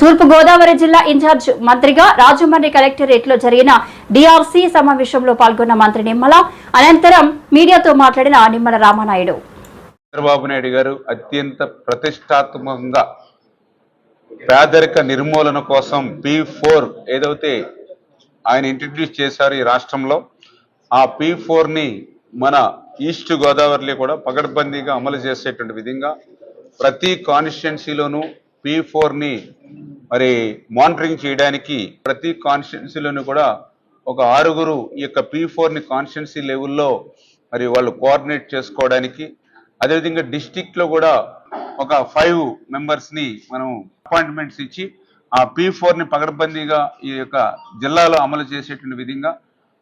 తూర్పు గోదావరి జిల్లా ఇన్ఛార్జ్ మంత్రిగా రాజమండ్రి కలెక్టరేట్ లో జరిగిన డిఆర్సీ సమావేశంలో పాల్గొన్న మంత్రి నిమ్మల అనంతరం మీడియాతో మాట్లాడిన నిమ్మల రామానాయుడు. చంద్రబాబు నాయుడు గారు అత్యంత ప్రతిష్టాత్మకంగా పేదరిక నిర్మూలన కోసం P4 ఏదైతే ఆయన ఇంట్రడ్యూస్ చేశారు ఈ రాష్ట్రంలో, ఆ P4 ని మన ఈస్ట్ గోదావరిలో కూడా పకడ్బందీగా అమలు చేసేటువంటి విధంగా ప్రతి కాన్స్టిట్యున్సీలోనూ P4 ని మరి మానిటరింగ్ చేయడానికి ప్రతి కాన్స్టిట్యున్సీలోనూ కూడా ఒక 6 ఈ యొక్క P4 ని కాన్స్టిట్యున్సీ లెవెల్లో మరి వాళ్ళు కోఆర్డినేట్ చేసుకోవడానికి, అదేవిధంగా డిస్టిక్ లో కూడా ఒక 5 మెంబర్స్ ని మనం అపాయింట్మెంట్స్ ఇచ్చి ఆ P4 ని పకడ్బందీగా ఈ యొక్క జిల్లాలో అమలు చేసేటువంటి విధంగా,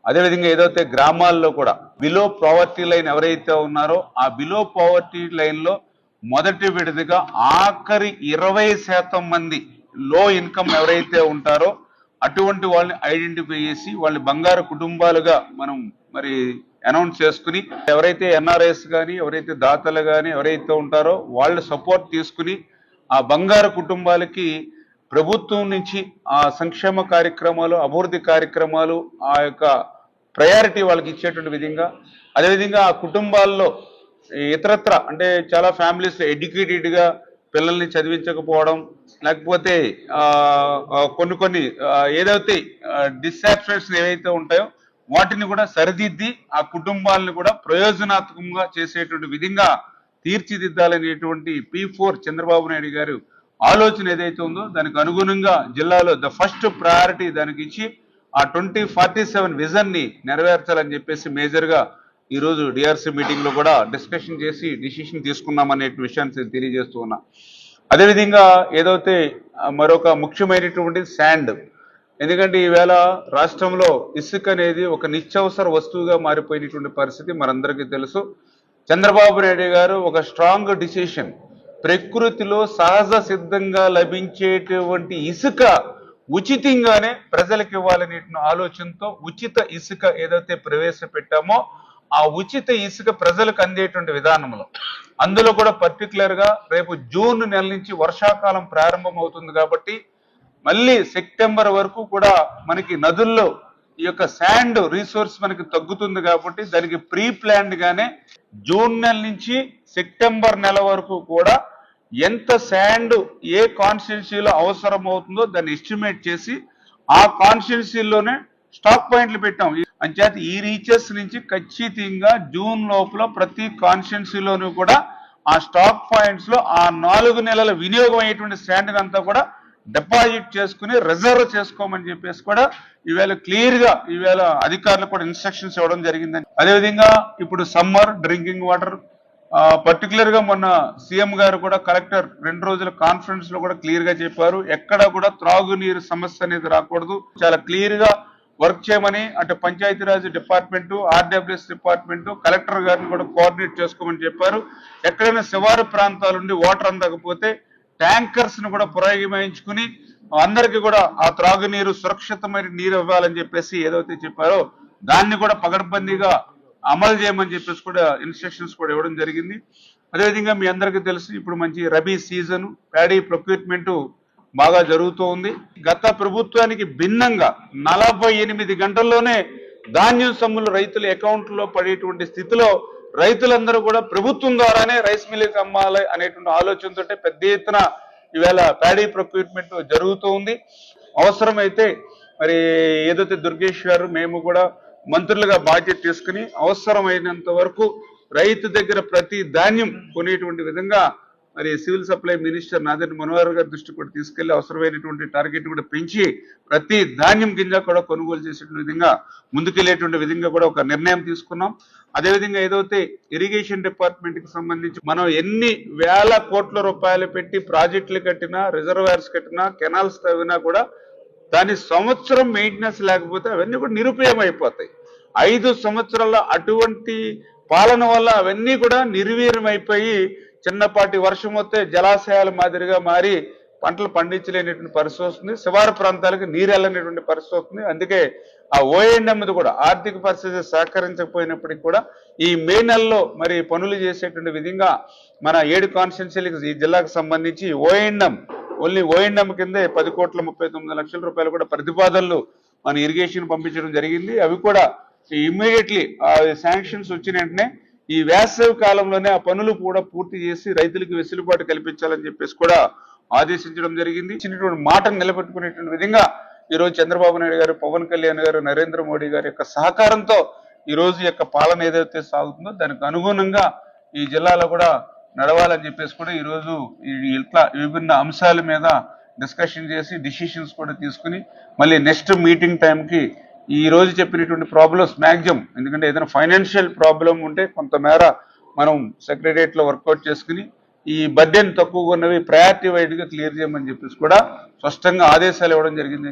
అదేవిధంగా ఏదైతే గ్రామాల్లో కూడా బిలో పావర్టీ లైన్ ఎవరైతే ఉన్నారో ఆ బిలో పావర్టీ లైన్ లో మొదటి విడతగా ఆఖరి 20% మంది లో ఇన్కమ్ ఎవరైతే ఉంటారో అటువంటి వాళ్ళని ఐడెంటిఫై చేసి వాళ్ళని బంగారు కుటుంబాలుగా మనం మరి అనౌన్స్ చేసుకుని, ఎవరైతే ఎన్ఆర్ఐస్ కానీ ఎవరైతే దాతలు కానీ ఎవరైతే ఉంటారో వాళ్ళ సపోర్ట్ తీసుకుని ఆ బంగారు కుటుంబాలకి ప్రభుత్వం నుంచి ఆ సంక్షేమ కార్యక్రమాలు, అభివృద్ధి కార్యక్రమాలు, ఆ యొక్క ప్రయారిటీ వాళ్ళకి ఇచ్చేటువంటి విధంగా, అదేవిధంగా ఆ కుటుంబాల్లో ఇతరత్ర అంటే చాలా ఫ్యామిలీస్ ఎడ్యుకేటెడ్గా పిల్లల్ని చదివించకపోవడం, లేకపోతే కొన్ని ఏదైతే డిస్సాటిస్ఫాక్షన్ ఏవైతే ఉంటాయో వాటిని కూడా సరిదిద్ది ఆ కుటుంబాలను కూడా ప్రయోజనాత్మకంగా చేసేటువంటి విధంగా తీర్చిదిద్దాలనేటువంటి P4 చంద్రబాబు నాయుడు గారు ఆలోచన ఏదైతే ఉందో దానికి అనుగుణంగా జిల్లాలో ద ఫస్ట్ ప్రయారిటీ దానికి ఇచ్చి ఆ 2047 విజన్ ని నెరవేర్చాలని చెప్పేసి మేజర్ గా ఈ రోజు డిఆర్సీ మీటింగ్ లో కూడా డిస్కషన్ చేసి డిసిషన్ తీసుకున్నామనే విషయాన్ని తెలియజేస్తూ ఉన్నా. అదేవిధంగా ఏదైతే మరొక ముఖ్యమైనటువంటి శాండ్, ఎందుకంటే ఈవేళ రాష్ట్రంలో ఇసుక అనేది ఒక నిత్యావసర వస్తువుగా మారిపోయినటువంటి పరిస్థితి మనందరికీ తెలుసు. చంద్రబాబు నాయుడు గారు ఒక స్ట్రాంగ్ డిసిషన్, ప్రకృతిలో సహజ సిద్ధంగా లభించేటువంటి ఇసుక ఉచితంగానే ప్రజలకు ఇవ్వాలనే ఆలోచనతో ఉచిత ఇసుక ఏదైతే ప్రవేశపెట్టామో ఆ ఉచిత ఇసుక ప్రజలకు అందేటువంటి విధానంలో, అందులో కూడా పర్టికులర్ గా రేపు జూన్ నెల నుంచి వర్షాకాలం ప్రారంభం అవుతుంది కాబట్టి మళ్ళీ సెప్టెంబర్ వరకు కూడా మనకి నదుల్లో ఈ యొక్క శాండ్ రిసోర్స్ మనకి తగ్గుతుంది కాబట్టి దానికి ప్రీ ప్లాన్డ్ గానే జూన్ నెల నుంచి సెప్టెంబర్ నెల వరకు కూడా ఎంత శాండ్ ఏ కాన్స్టిట్యున్సీలో అవసరం అవుతుందో దాన్ని ఎస్టిమేట్ చేసి ఆ కాన్స్టిట్యున్సీలోనే స్టాక్ పాయింట్లు పెట్టాం. అంచేత ఈ రీచెస్ నుంచి ఖచ్చితంగా జూన్ లోపల ప్రతి కాన్స్టిట్యున్సీలోనూ కూడా ఆ స్టాక్ పాయింట్స్ లో ఆ 4 నెలల వినియోగం అయ్యేటువంటి శాండ్ అంతా కూడా డిపాజిట్ చేసుకుని రిజర్వ్ చేసుకోమని చెప్పేసి కూడా ఈవేళ క్లియర్ గా ఈవేళ అధికారులకు కూడా ఇన్స్ట్రక్షన్స్ ఇవ్వడం జరిగిందని. అదేవిధంగా ఇప్పుడు సమ్మర్ డ్రింకింగ్ వాటర్ పర్టికులర్ గా మొన్న సీఎం గారు కూడా కలెక్టర్ 2 రోజుల కాన్ఫరెన్స్ లో కూడా క్లియర్ గా చెప్పారు, ఎక్కడ కూడా త్రాగునీరు సమస్య అనేది రాకూడదు, చాలా క్లియర్ గా వర్క్ చేయమని అటు Panchayati Raj department, RWS department, collector గారిని కూడా కోఆర్డినేట్ చేసుకోమని చెప్పారు. ఎక్కడైనా శివారు ప్రాంతాల నుండి వాటర్ అందకపోతే ట్యాంకర్స్ ను కూడా పునర్నిర్మించుకుని అందరికీ కూడా ఆ త్రాగునీరు సురక్షితమైన నీరు ఇవ్వాలని చెప్పేసి ఏదైతే చెప్పారో దాన్ని కూడా పకడ్బందీగా అమలు చేయమని చెప్పేసి కూడా ఇన్స్ట్రక్షన్స్ కూడా ఇవ్వడం జరిగింది. అదేవిధంగా మీ అందరికీ తెలుసు ఇప్పుడు మంచి రబీ సీజన్, ప్యాడీ ప్రొక్యూర్మెంట్ బాగా జరుగుతూ ఉంది. గత ప్రభుత్వానికి భిన్నంగా 48 గంటల్లోనే ధాన్యం సొమ్ములు రైతుల అకౌంట్లో పడేటువంటి స్థితిలో రైతులందరూ కూడా ప్రభుత్వం ద్వారానే రైస్ మిల్లుకి అమ్మాలి అనేటువంటి ఆలోచనతో పెద్ద ఎత్తున ఈవేళ ప్యాడీ ప్రొక్యూర్మెంట్ జరుగుతూ ఉంది. అవసరమైతే మరి ఏదైతే దుర్గేష్ గారు మేము కూడా మంత్రులుగా బాధ్యత తీసుకుని అవసరమైనంత వరకు రైతు దగ్గర ప్రతి ధాన్యం కొనేటువంటి విధంగా మరి civil supply minister Nadendla Manohar గారి దృష్టి కూడా తీసుకెళ్లి అవసరమైనటువంటి టార్గెట్ కూడా పెంచి ప్రతి ధాన్యం గింజ కూడా కొనుగోలు చేసేటువంటి విధంగా ముందుకెళ్లేటువంటి విధంగా కూడా ఒక నిర్ణయం తీసుకున్నాం. అదేవిధంగా ఏదైతే ఇరిగేషన్ డిపార్ట్మెంట్ కి సంబంధించి మనం ఎన్ని వేల కోట్ల రూపాయలు పెట్టి ప్రాజెక్టులు కట్టినా, రిజర్వాయర్స్ కట్టినా, కెనాల్స్ తవ్వినా కూడా దాని సంవత్సరం మెయింటెనెన్స్ లేకపోతే అవన్నీ కూడా నిరుపయోగం అయిపోతాయి. 5 సంవత్సరాల అటువంటి పాలన వల్ల అవన్నీ కూడా నిర్వీర్యం అయిపోయి చిన్నపాటి వర్షం వస్తే జలాశయాల మాదిరిగా మారి పంటలు పండించలేనటువంటి పరిస్థితి వస్తుంది, శివారు ప్రాంతాలకు నీరు వెళ్ళనేటువంటి పరిస్థితి వస్తుంది. అందుకే ఆ ఓఎండ్ఎం కూడా ఆర్థిక పరిస్థితి సహకరించకపోయినప్పటికీ కూడా ఈ మే నెలలో మరి పనులు చేసేటువంటి విధంగా మన 7 కాన్స్టిట్యున్సీలకు ఈ జిల్లాకు సంబంధించి ఓఎండ్ఎం ఓన్లీ ఓఎండ్ఎం కిందే 10,39,00,000 కూడా ప్రతిపాదనలు మన ఇరిగేషన్ పంపించడం జరిగింది. అవి కూడా ఇమ్మీడియట్లీ ఆ శాంక్షన్స్ వచ్చిన వెంటనే ఈ వేసవి కాలంలోనే ఆ పనులు కూడా పూర్తి చేసి రైతులకు వెసులుబాటు కల్పించాలని చెప్పేసి కూడా ఆదేశించడం జరిగింది. ఇచ్చినటువంటి మాటను నిలబెట్టుకునేటువంటి విధంగా ఈ రోజు చంద్రబాబు నాయుడు గారు, పవన్ కళ్యాణ్ గారు, నరేంద్ర మోడీ గారి యొక్క సహకారంతో ఈ రోజు యొక్క పాలన ఏదైతే సాగుతుందో దానికి అనుగుణంగా ఈ జిల్లాలో కూడా నడవాలని చెప్పేసి కూడా ఈ రోజు ఇట్లా విభిన్న అంశాల మీద డిస్కషన్ చేసి డిసిషన్స్ కూడా తీసుకుని మళ్ళీ నెక్స్ట్ మీటింగ్ టైంకి ఈ రోజు చెప్పినటువంటి ప్రాబ్లమ్స్ మ్యాక్సిమం, ఎందుకంటే ఏదైనా ఫైనాన్షియల్ ప్రాబ్లం ఉంటే కొంతమేర మనం సెక్రటరియట్ లో వర్కౌట్ చేసుకుని ఈ బడ్జెట్ తక్కువగా ఉన్నవి ప్రయారిటీ వైడ్ గా క్లియర్ చేయమని చెప్పేసి కూడా స్పష్టంగా ఆదేశాలు ఇవ్వడం జరిగింది.